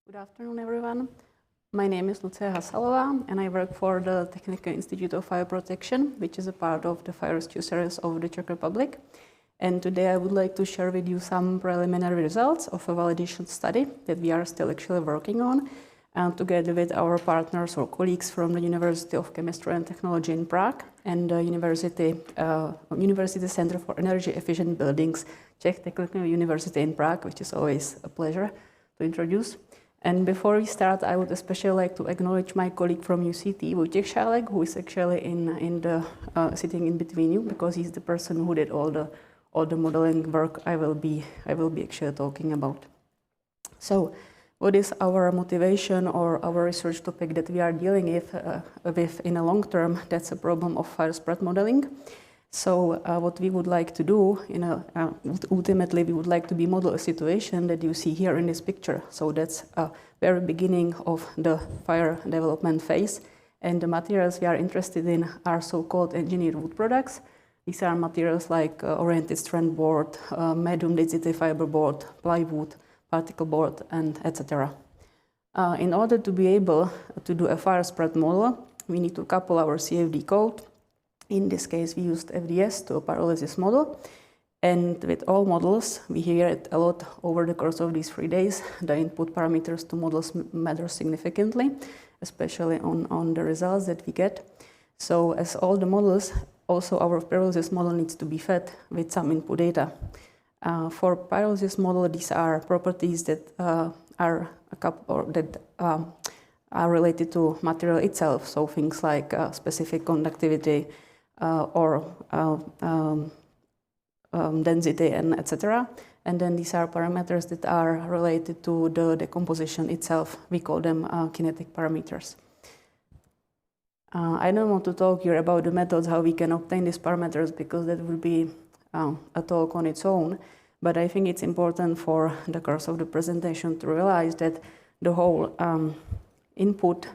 Good afternoon, everyone. My name is Lucie Hasalová, and I work for the Technical Institute of Fire Protection, which is a part of the Fire Rescue Service of the Czech Republic. And today I would like to share with you some preliminary results of a validation study that we are still actually working on, together with our partners or colleagues from the University of Chemistry and Technology in Prague and the University Center for Energy Efficient Buildings, Czech Technical University in Prague, which is always a pleasure to introduce. And before we start, I would especially like to acknowledge my colleague from UCT, Vojtěch Šálek, who is actually sitting in between you, because he's the person who did all the modeling work I will be actually talking about. So, what is our motivation or our research topic that we are dealing with in a long term? That's a problem of fire spread modeling. So what we would like to do, ultimately we would like to model a situation that you see here in this picture. So that's a very beginning of the fire development phase. And the materials we are interested in are so-called engineered wood products. These are materials like oriented strand board, medium density fiberboard, plywood, particle board, and etc. In order to be able to do a fire spread model, we need to couple our CFD code. In this case, we used FDS to a pyrolysis model. And with all models, we hear it a lot over the course of these 3 days. The input parameters to models matter significantly, especially on the results that we get. So as all the models, also our pyrolysis model needs to be fed with some input data. For pyrolysis model, these are properties that are related to material itself. So things like specific conductivity, or density, and etc. And then these are parameters that are related to the decomposition itself. We call them kinetic parameters. I don't want to talk here about the methods, how we can obtain these parameters, because that would be a talk on its own. But I think it's important for the course of the presentation to realize that the whole input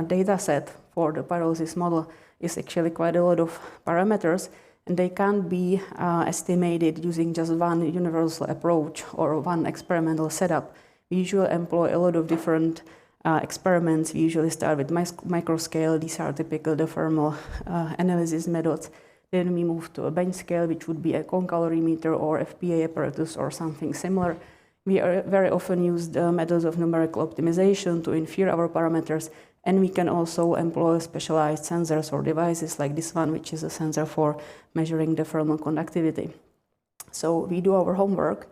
data set for the pyrolysis model is actually quite a lot of parameters, and they can't be estimated using just one universal approach or one experimental setup. We usually employ a lot of different experiments. We usually start with microscale. These are typical the thermal analysis methods. Then we move to a bench scale, which would be a concalorimeter or FPA apparatus or something similar. We very often use the methods of numerical optimization to infer our parameters. And we can also employ specialized sensors or devices like this one, which is a sensor for measuring the thermal conductivity. So we do our homework,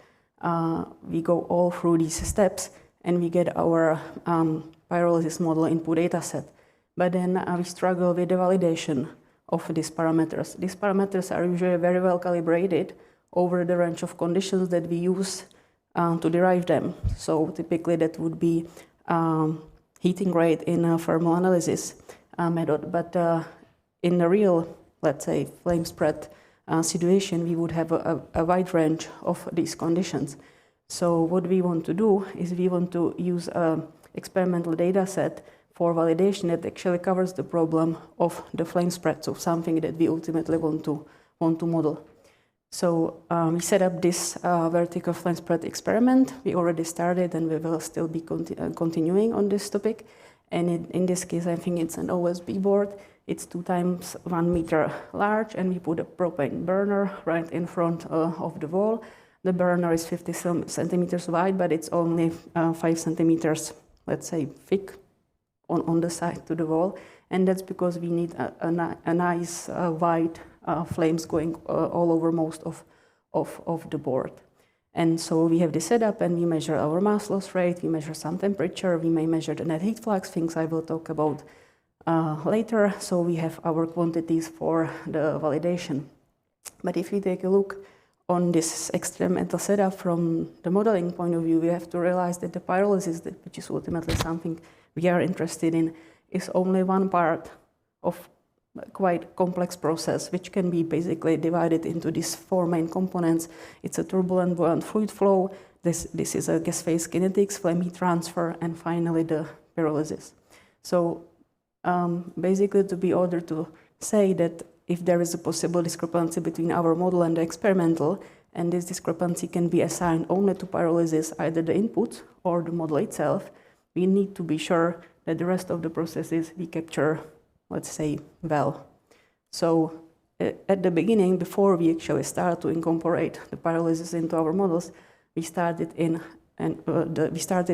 we go all through these steps, and we get our pyrolysis model input data set. But then we struggle with the validation of these parameters. These parameters are usually very well calibrated over the range of conditions that we use to derive them. So typically that would be heating rate in a thermal analysis method, but in the real, let's say, flame spread situation, we would have a wide range of these conditions. So what we want to do is we want to use an experimental data set for validation that actually covers the problem of the flame spread, so something that we ultimately want to model. So we set up this vertical flame spread experiment. We already started, and we will still be continuing on this topic. And in this case, I think it's an OSB board. It's 2 times 1 meter large, and we put a propane burner right in front of the wall. The burner is 50 centimeters wide, but it's only 5 centimeters, let's say, thick on the side to the wall. And that's because we need a nice wide flames going all over most of the board. And so we have this setup, and we measure our mass loss rate, we measure some temperature, we may measure the net heat flux, things I will talk about later. So we have our quantities for the validation. But if we take a look on this experimental setup from the modeling point of view, we have to realize that the pyrolysis, which is ultimately something we are interested in, is only one part of quite complex process, which can be basically divided into these 4 main components. It's a turbulent buoyant fluid flow, this is a gas phase kinetics, flame heat transfer, and finally the pyrolysis. So basically to be ordered to say that if there is a possible discrepancy between our model and the experimental, and this discrepancy can be assigned only to pyrolysis, either the input or the model itself, we need to be sure that the rest of the processes we capture, let's say, well. So at the beginning, before we actually start to incorporate the pyrolysis into our models, we started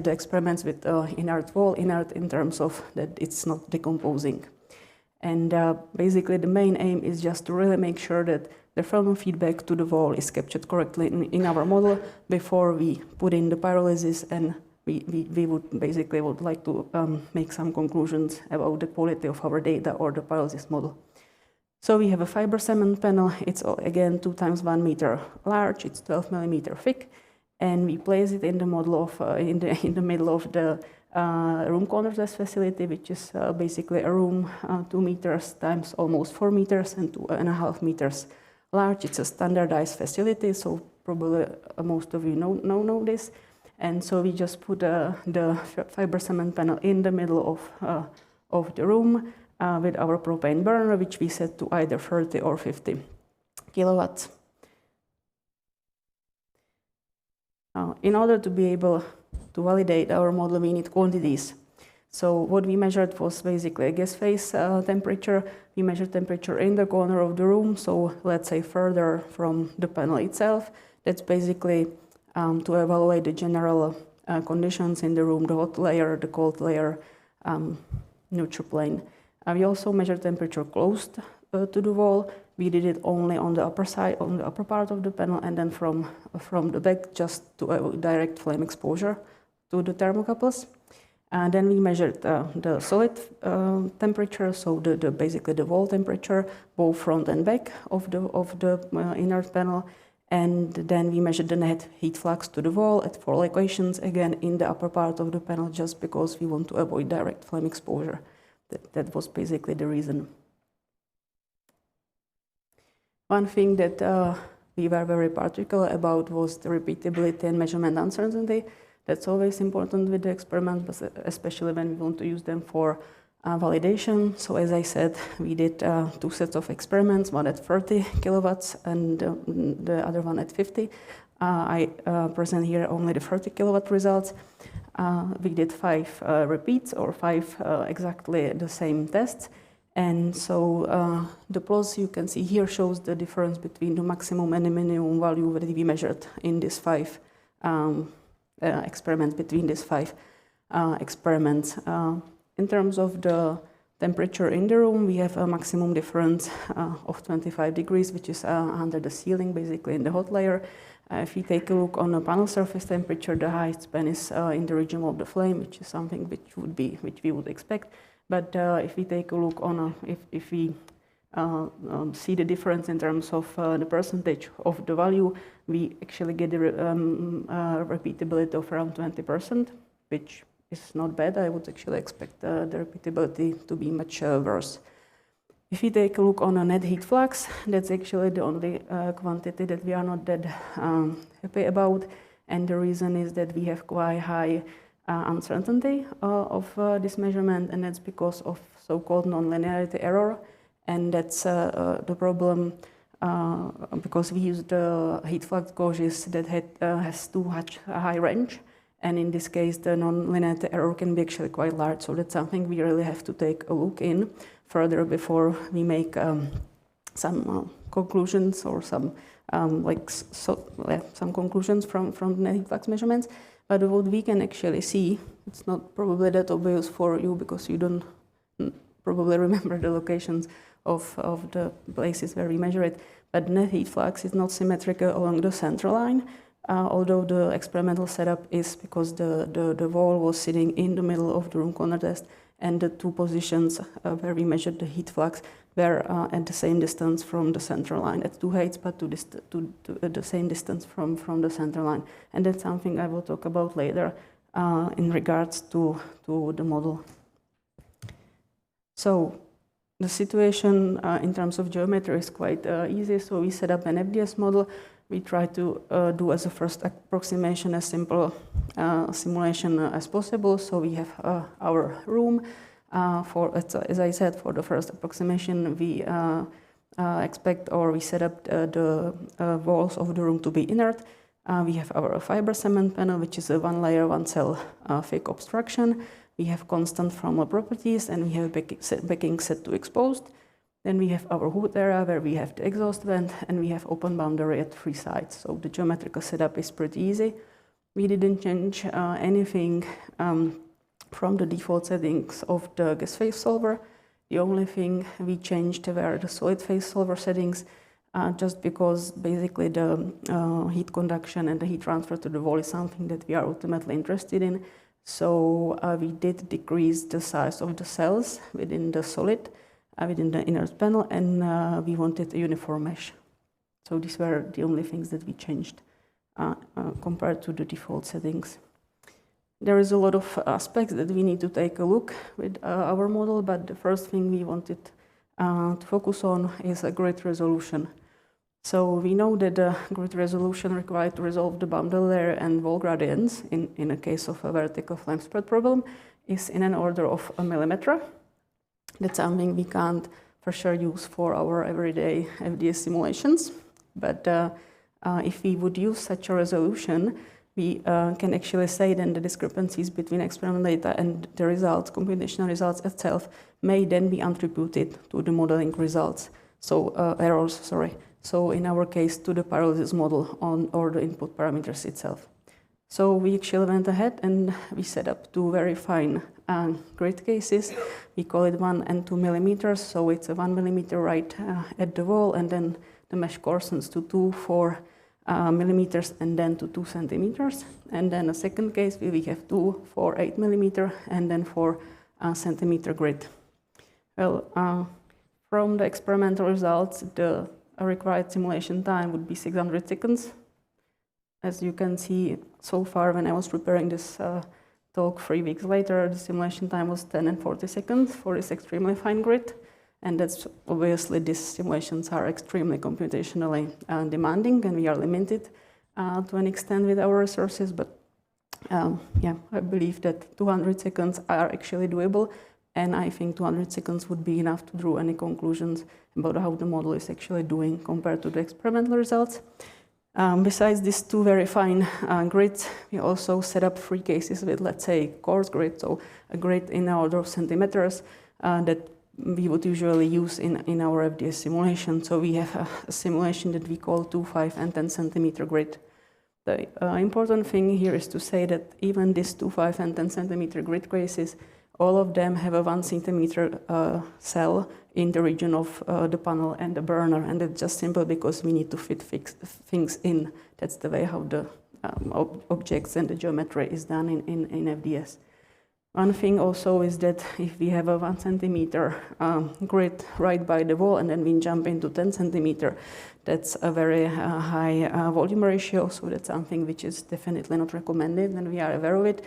the experiments with inert wall, inert in terms of that it's not decomposing. And basically the main aim is just to really make sure that the thermal feedback to the wall is captured correctly in our model before we put in the pyrolysis, and we would like to make some conclusions about the quality of our data or the pyrolysis model. So we have a fiber cement panel. It's again 2 × 1 meter large. It's 12 millimeter thick, and we place it in the model of in the middle of the room corner test facility, which is basically a room 2 meters times almost 4 meters and 2.5 meters large. It's a standardized facility, so probably most of you know this. And so we just put the fiber cement panel in the middle of the room with our propane burner, which we set to either 30 or 50 kilowatts. In order to be able to validate our model, we need quantities. So what we measured was basically a gas phase temperature. We measured temperature in the corner of the room, so let's say further from the panel itself. That's basically to evaluate the general conditions in the room, the hot layer, the cold layer, neutral plane. We also measured temperature close to the wall. We did it only on the upper side, on the upper part of the panel, and then from the back, just to direct flame exposure to the thermocouples. And then we measured the solid temperature, so basically the wall temperature, both front and back of the inert panel. And then we measured the net heat flux to the wall at 4 locations, again in the upper part of the panel, just because we want to avoid direct flame exposure. That was basically the reason. One thing that we were very particular about was the repeatability and measurement uncertainty. That's always important with the experiment, but especially when we want to use them for validation. So as I said, we did 2 sets of experiments, one at 30 kilowatts and the other one at 50. I present here only the 30 kilowatt results. We did 5 repeats, or 5 exactly the same tests. And so the plots you can see here shows the difference between the maximum and the minimum value that we measured in these 5 experiments, between these 5 experiments. In terms of the temperature in the room, we have a maximum difference of 25 degrees, which is under the ceiling, basically in the hot layer. If you take a look on the panel surface temperature, the highest span is in the region of the flame, which is something which we would expect. But if we take a look on if we see the difference in terms of the percentage of the value, we actually get a repeatability of around 20%, which is not bad. I would actually expect the repeatability to be much worse. If you take a look on a net heat flux, that's actually the only quantity that we are not that happy about. And the reason is that we have quite high uncertainty of this measurement, and that's because of so-called nonlinearity error. And that's the problem because we used the heat flux gauges that has too much high range. And in this case, the nonlinearity error can be actually quite large. So that's something we really have to take a look in further before we make some conclusions or some conclusions from the net heat flux measurements. But what we can actually see, it's not probably that obvious for you because you don't probably remember the locations of the places where we measure it, but net heat flux is not symmetrical along the central line, although the experimental setup is, because the wall was sitting in the middle of the room corner test, and the 2 positions where we measured the heat flux were at the same distance from the central line, at 2 heights, but to the same distance from the central line. And that's something I will talk about later in regards to the model. So the situation in terms of geometry is quite easy. So we set up an FDS model. We try to do as a first approximation a simple simulation as possible. So we have our room. As I said, for the first approximation, we expect, or we set up the walls of the room to be inert. We have our fiber cement panel, which is a one layer, one cell thick obstruction. We have constant thermal properties, and we have backing set to exposed. Then we have our hood area where we have the exhaust vent, and we have open boundary at 3 sides. So the geometrical setup is pretty easy. We didn't change anything from the default settings of the gas phase solver. The only thing we changed were the solid phase solver settings, just because basically the heat conduction and the heat transfer to the wall is something that we are ultimately interested in. So we did decrease the size of the cells within the solid, within the inert panel, and we wanted a uniform mesh. So these were the only things that we changed compared to the default settings. There is a lot of aspects that we need to take a look with our model, but the first thing we wanted to focus on is a grid resolution. So we know that the grid resolution required to resolve the boundary layer and wall gradients in a case of a vertical flame spread problem is in an order of a millimeter. That's something we can't for sure use for our everyday FDS simulations, but if we would use such a resolution, we can actually say then the discrepancies between experimental data and the results, computational results itself, may then be attributed to the modeling results. So errors, sorry. So in our case, to the pyrolysis model or the input parameters itself. So we actually went ahead and we set up 2 very fine grid cases. We call it 1 and 2 millimeters. So it's a 1 millimeter right at the wall, and then the mesh coarsens to 4 millimeters and then to 2 centimeters. And then a second case, we have 2 for 8 millimeter and then 4 centimeter grid. Well, from the experimental results, the required simulation time would be 600 seconds. As you can see, so far when I was preparing this talk 3 weeks later, the simulation time was 10 and 40 seconds for this extremely fine grid. And that's obviously these simulations are extremely computationally demanding, and we are limited to an extent with our resources. But yeah, I believe that 200 seconds are actually doable, and I think 200 seconds would be enough to draw any conclusions about how the model is actually doing compared to the experimental results. Besides these 2 very fine grids, we also set up 3 cases with, let's say, coarse grid, so a grid in the order of centimeters that we would usually use in our FDS simulation. So we have a simulation that we call 2, 5, and 10 centimeter grid. The important thing here is to say that even these 2, 5, and 10 centimeter grid cases, all of them have a 1 centimeter cell in the region of the panel and the burner, and it's just simple because we need to fit things in. That's the way how the objects and the geometry is done in FDS. One thing also is that if we have a 1 centimeter grid right by the wall and then we jump into 10 centimeter, that's a very high volume ratio, so that's something which is definitely not recommended, and we are aware of it,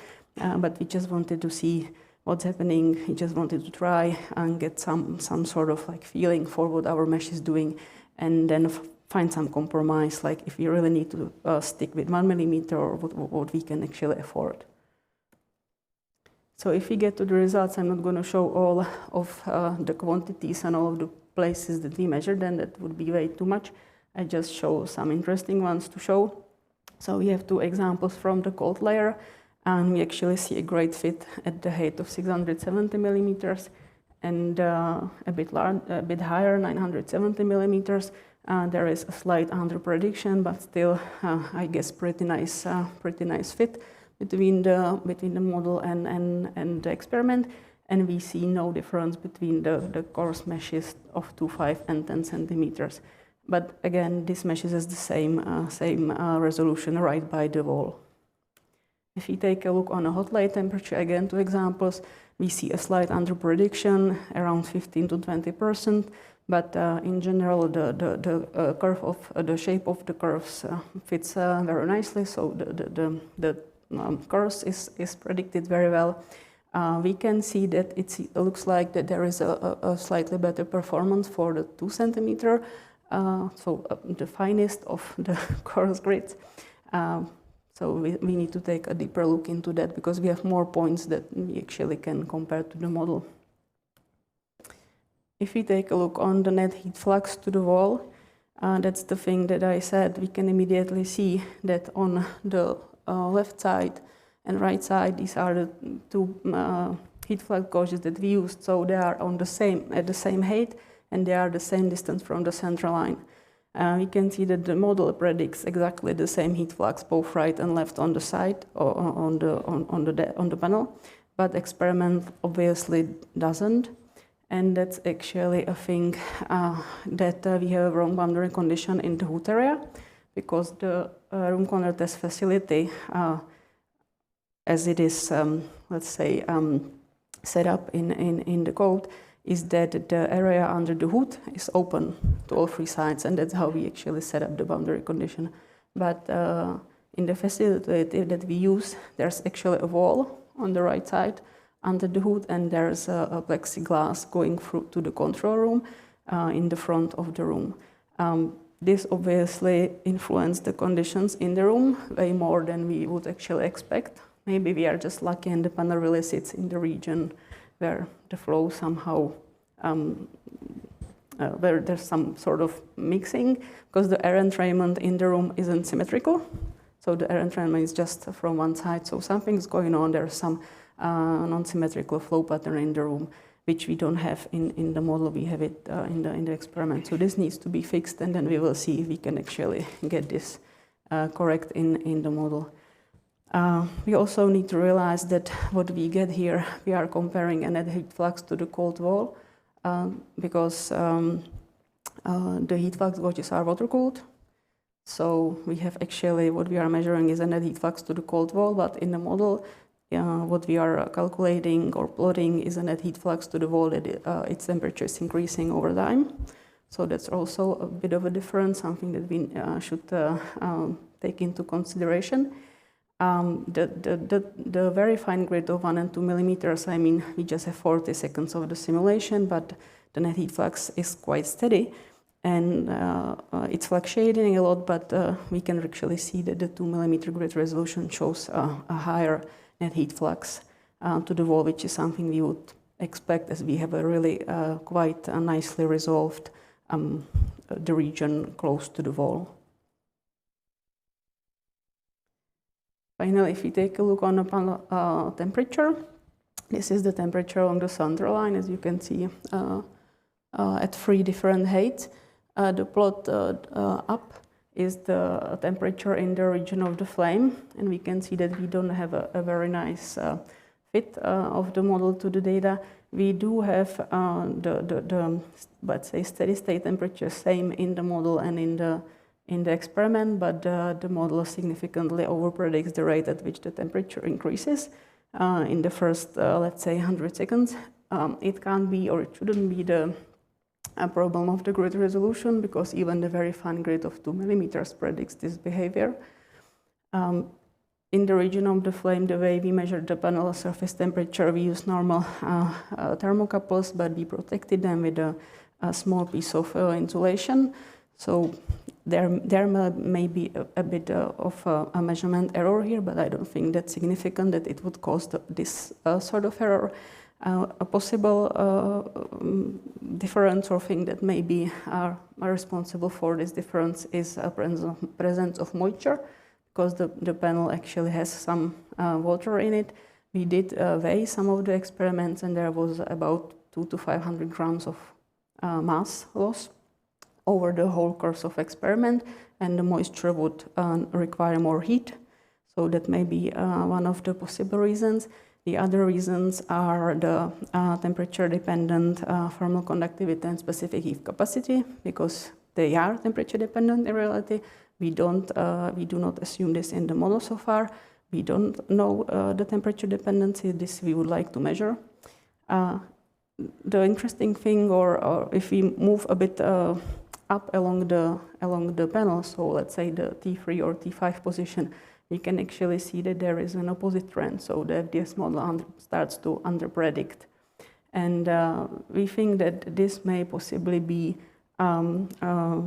but we just wanted to see what's happening. We just wanted to try and get some sort of like feeling for what our mesh is doing, and then find some compromise, like if we really need to stick with 1 millimeter or what we can actually afford. So if we get to the results, I'm not going to show all of the quantities and all of the places that we measured, and that would be way too much. I just show some interesting ones to show. So we have 2 examples from the cold layer, and we actually see a great fit at the height of 670 millimeters and a bit higher, 970 millimeters. There is a slight under prediction, but still, I guess, pretty nice fit between the model and the experiment, and we see no difference between the coarse meshes of 2, 5, and 10 centimeters. But again, this meshes is the same resolution right by the wall. If we take a look on a hot light temperature, again 2 examples, we see a slight under prediction, around 15 to 20%. But in general, the curve of the shape of the curves fits very nicely. So the curves is predicted very well. We can see that it looks like that there is a slightly better performance for the 2 centimeter, the finest of the coarse grids. So we need to take a deeper look into that because we have more points that we actually can compare to the model. If we take a look on the net heat flux to the wall, That's the thing that I said. We can immediately see that on the left side and right side, these are the two heat flux gauges that we used. So they are on the same, at the same height, and they are the same distance from the central line. We can see that the model predicts exactly the same heat flux, both right and left on the side or on the panel, but experiment obviously doesn't. And that's actually a thing that we have a wrong boundary condition in the hood area, because the room corner test facility, as it is, let's say, set up in the code, is that the area under the hood is open to all three sides, and that's how we actually set up the boundary condition. But in the facility that we use, there's actually a wall on the right side under the hood, and there's a plexiglass going through to the control room in the front of the room. This obviously influenced the conditions in the room way more than we would actually expect. Maybe we are just lucky and the panel really sits in the region where the flow somehow, where there's some sort of mixing, because the air entrainment in the room isn't symmetrical. So the air entrainment is just from one side. So something's going on. There's some non-symmetrical flow pattern in the room, which we don't have in the model. We have it in the experiment. So this needs to be fixed, and then we will see if we can actually get this correct in the model. We also need to realize that what we get here, we are comparing a net heat flux to the cold wall, because the heat flux gauges are water cooled. So we have actually, what we are measuring is a net heat flux to the cold wall, but in the model, what we are calculating or plotting is a net heat flux to the wall that its temperature is increasing over time. So that's also a bit of a difference, something that we should take into consideration. The very fine grid of 1 and 2 millimeters, I mean, we just have 40 seconds of the simulation, but the net heat flux is quite steady, and it's fluctuating a lot, but we can actually see that the 2 millimeter grid resolution shows a higher net heat flux to the wall, which is something we would expect, as we have a really quite nicely resolved the region close to the wall. Finally, if we take a look on the panel temperature, this is the temperature along the central line, as you can see at 3 different heights. The plot up is the temperature in the region of the flame, and we can see that we don't have a very nice fit of the model to the data. We do have the let's say steady state temperature same in the model and in the experiment, but the model significantly overpredicts the rate at which the temperature increases in the first, let's say, 100 seconds. It can't be, or it shouldn't be, the problem of the grid resolution, because even the very fine grid of 2 millimeters predicts this behavior. In the region of the flame, the way we measure the panel surface temperature, we use normal thermocouples, but we protected them with a small piece of insulation. So there may be a bit of a measurement error here, but I don't think that's significant that it would cause this sort of error. A possible difference or thing that may be responsible for this difference is a presence of moisture, because the panel actually has some water in it. We did weigh some of the experiments, and there was about 200 to 500 grams of mass loss over the whole course of experiment, and the moisture would require more heat. So that may be one of the possible reasons. The other reasons are the temperature-dependent thermal conductivity and specific heat capacity, because they are temperature-dependent in reality. We do not assume this in the model so far. We don't know the temperature dependency. This we would like to measure. The interesting thing, or if we move a bit up along the panel, so let's say the T3 or T5 position, we can actually see that there is an opposite trend. So the FDS model starts to underpredict. And we think that this may possibly be a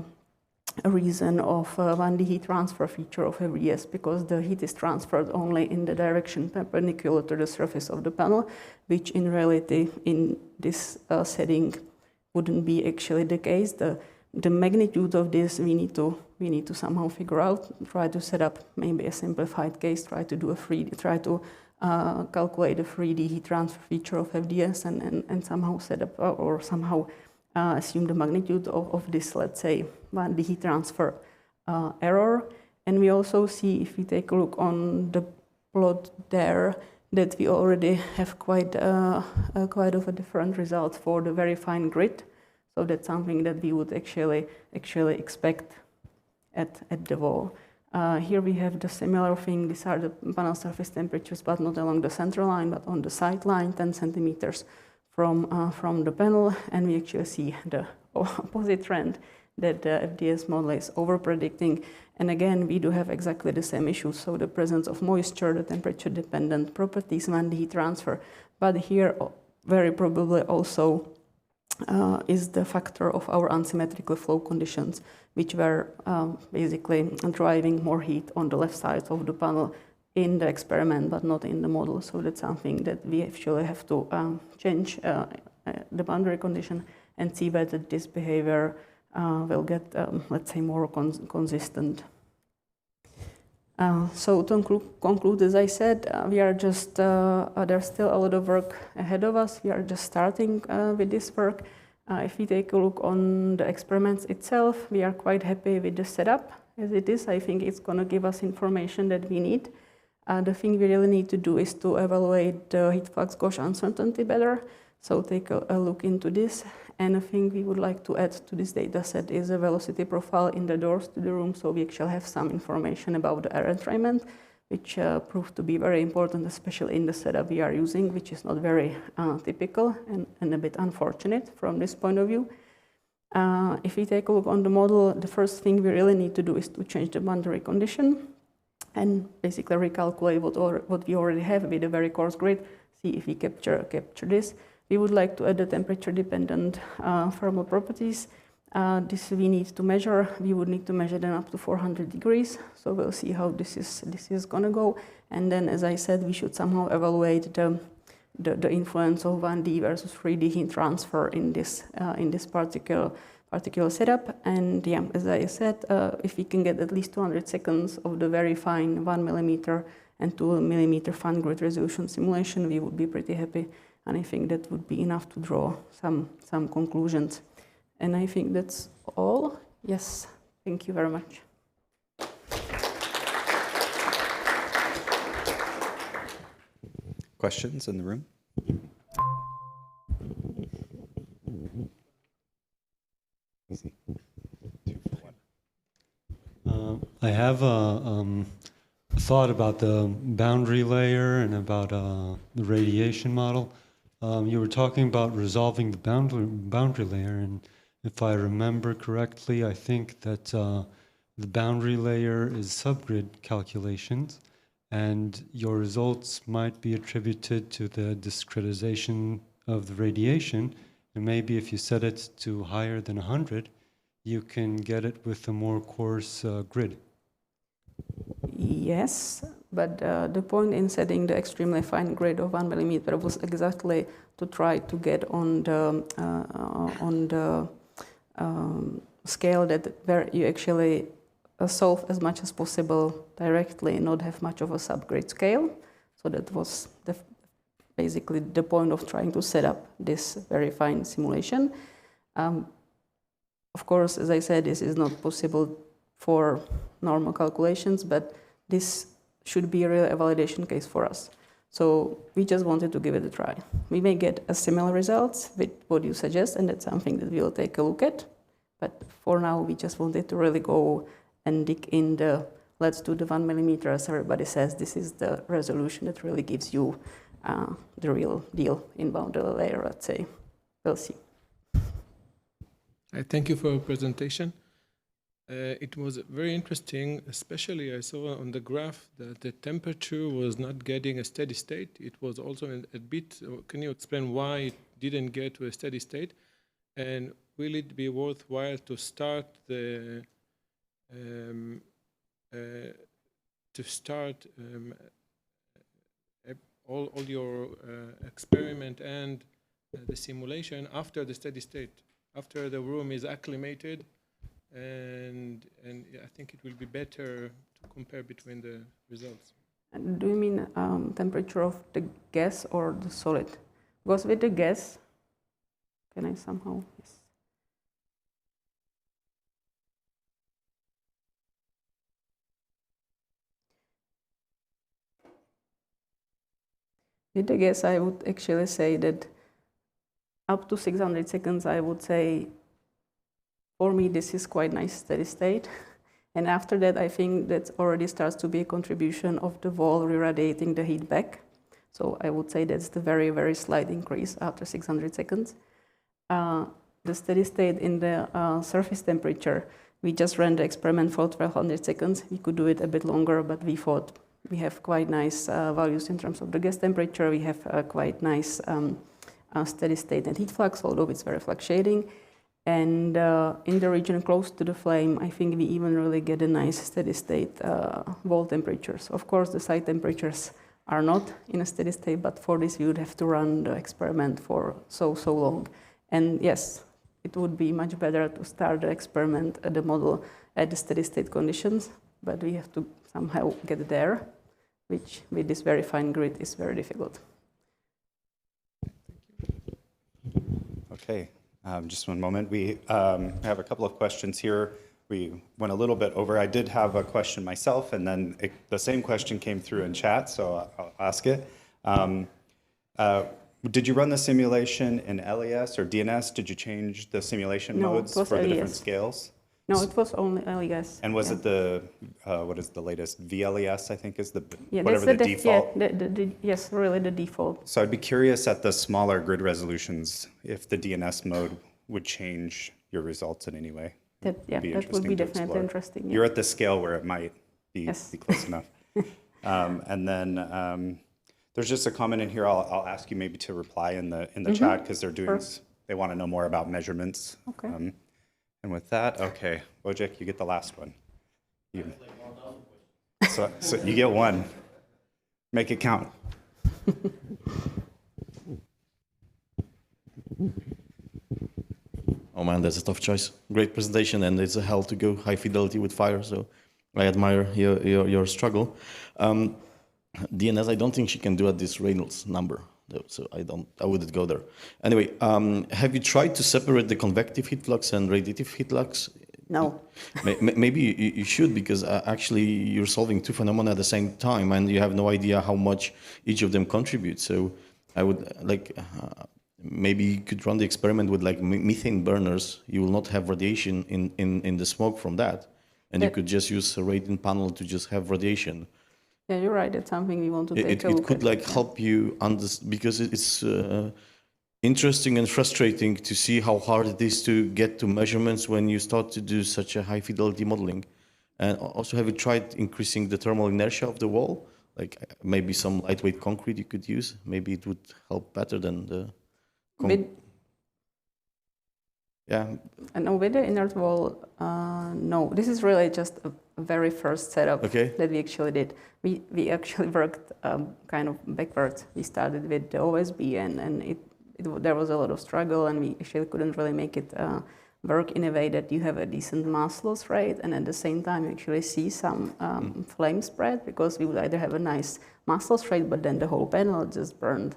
reason of 1D heat transfer feature of FDS, because the heat is transferred only in the direction perpendicular to the surface of the panel, which in reality in this setting wouldn't be actually the case. The the magnitude of this we need to somehow figure out. Try to set up maybe a simplified case. Try to do a 3D. Try to calculate the 3D heat transfer feature of FDS and somehow set up or somehow assume the magnitude of this, let's say, 1D heat transfer error. And we also see, if we take a look on the plot there, that we already have quite of a different result for the very fine grid. So that's something that we would actually expect at the wall. Here we have the similar thing. These are the panel surface temperatures, but not along the central line, but on the side line, 10 centimeters from the panel. And we actually see the opposite trend, that the FDS model is over-predicting. And again, we do have exactly the same issues. So the presence of moisture, the temperature-dependent properties, and the heat transfer. But here, very probably also is the factor of our unsymmetrical flow conditions, which were basically driving more heat on the left side of the panel in the experiment, but not in the model. So that's something that we actually have to change the boundary condition and see whether this behavior will get, let's say, more consistent. So to conclude, as I said, we are just, there's still a lot of work ahead of us. We are just starting with this work. If we take a look on the experiments itself, we are quite happy with the setup as it is. I think it's going to give us information that we need. The thing we really need to do is to evaluate the heat flux gauge uncertainty better. So take a look into this. And a thing we would like to add to this data set is a velocity profile in the doors to the room, so we actually have some information about the air entrainment, which proved to be very important, especially in the setup we are using, which is not very typical and a bit unfortunate from this point of view. If we take a look on the model, the first thing we really need to do is to change the boundary condition and basically recalculate what we already have with a very coarse grid, see if we capture this. We would like to add the temperature-dependent thermal properties. This we need to measure. We would need to measure them up to 400 degrees. So we'll see how this is going to go. And then, as I said, we should somehow evaluate the influence of 1D versus 3D heat transfer in this particular setup. And yeah, as I said, if we can get at least 200 seconds of the very fine 1 millimeter and 2 millimeter fine grid resolution simulation, we would be pretty happy. And I think that would be enough to draw some conclusions. And I think that's all. Yes, thank you very much. Questions in the room? I have a thought about the boundary layer and about the radiation model. You were talking about resolving the boundary layer, and if I remember correctly, I think that the boundary layer is subgrid calculations, and your results might be attributed to the discretization of the radiation, and maybe if you set it to higher than 100, you can get it with a more coarse grid. Yes, but the point in setting the extremely fine grid of 1 millimeter was exactly to try to get on the scale that where you actually solve as much as possible directly, not have much of a subgrid scale. So that was basically the point of trying to set up this very fine simulation. Of course, as I said, this is not possible for normal calculations, but this should be really a validation case for us. So we just wanted to give it a try. We may get a similar results with what you suggest, and that's something that we'll take a look at. But for now, we just wanted to really go and dig in let's do the 1 millimeter, as everybody says. This is the resolution that really gives you the real deal in boundary layer, let's say. We'll see. I thank you for your presentation. It was very interesting, especially I saw on the graph that the temperature was not getting a steady state. It was also a bit, can you explain why it didn't get to a steady state? And will it be worthwhile to start all your experiment and the simulation after the steady state, after the room is acclimated and I think it will be better to compare between the results. And do you mean temperature of the gas or the solid? Because with the gas, can I somehow? Yes. With the gas, I would actually say that up to 600 seconds, I would say, for me, this is quite nice steady state. And after that, I think that already starts to be a contribution of the wall re-radiating the heat back. So I would say that's the very, very slight increase after 600 seconds. The steady state in the surface temperature, we just ran the experiment for 1200 seconds. We could do it a bit longer, but we thought we have quite nice values in terms of the gas temperature. We have quite nice steady state and heat flux, although it's very fluctuating. And in the region close to the flame, I think we even really get a nice steady state wall temperatures. Of course, the side temperatures are not in a steady state, but for this you would have to run the experiment for so long. And yes, it would be much better to start the experiment at the model at the steady state conditions, but we have to somehow get there, which with this very fine grid is very difficult. Okay, just one moment. We have a couple of questions here. We went a little bit over. I did have a question myself, and then the same question came through in chat, so I'll ask it. Did you run the simulation in LES or DNS? Did you change the simulation modes for the different scales? No, it was only LES. And was it the, what is the latest, VLES, I think is the, yeah, whatever the default? Yeah, yes, really the default. So I'd be curious at the smaller grid resolutions if the DNS mode would change your results in any way. That would be definitely interesting. Yeah. You're at the scale where it might be, yes. be close enough. And then there's just a comment in here. I'll ask you maybe to reply in the chat because they're doing. They want to know more about measurements. Okay. And with that, okay, Wojciech, you get the last one. So you get one. Make it count. Oh man, that's a tough choice. Great presentation, and it's a hell to go high fidelity with fire. So I admire your struggle. DNS, I don't think she can do at this Reynolds number, so I wouldn't go there. Anyway, have you tried to separate the convective heat flux and radiative heat flux? No. Maybe you should, because actually you're solving two phenomena at the same time, and you have no idea how much each of them contributes. So I would like. Maybe you could run the experiment with like methane burners. You will not have radiation in the smoke from that. And you could just use a radiant panel to just have radiation. Yeah, you're right. It's something we want to take a look at. It could like help you understand, because it's interesting and frustrating to see how hard it is to get to measurements when you start to do such a high fidelity modeling. And also, have you tried increasing the thermal inertia of the wall? Like maybe some lightweight concrete you could use. Maybe it would help better than the... Yeah. And with the inert wall, no. This is really just a very first setup that we actually did. We actually worked kind of backwards. We started with the OSB, and there was a lot of struggle, and we actually couldn't really make it work in a way that you have a decent mass loss rate, and at the same time you actually see some flame spread, because we would either have a nice mass loss rate, but then the whole panel just burned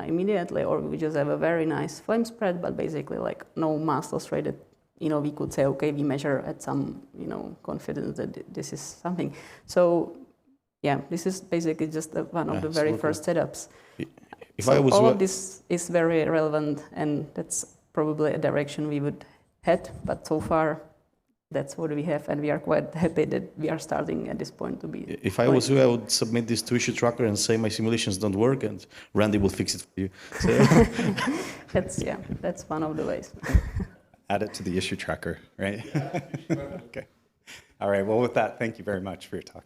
immediately, or we just have a very nice flame spread, but basically like no mass loss rate that, we could say, okay, we measure at some, confidence that this is something. So yeah, this is basically just one of the very first setups. All of this is very relevant, and that's probably a direction we would head, but so far that's what we have, and we are quite happy that we are starting at this point to be. If I was you, I would submit this to issue tracker and say my simulations don't work, and Randy will fix it for you. So. That's one of the ways. Add it to the issue tracker, right? Okay. All right. Well, with that, thank you very much for your talk.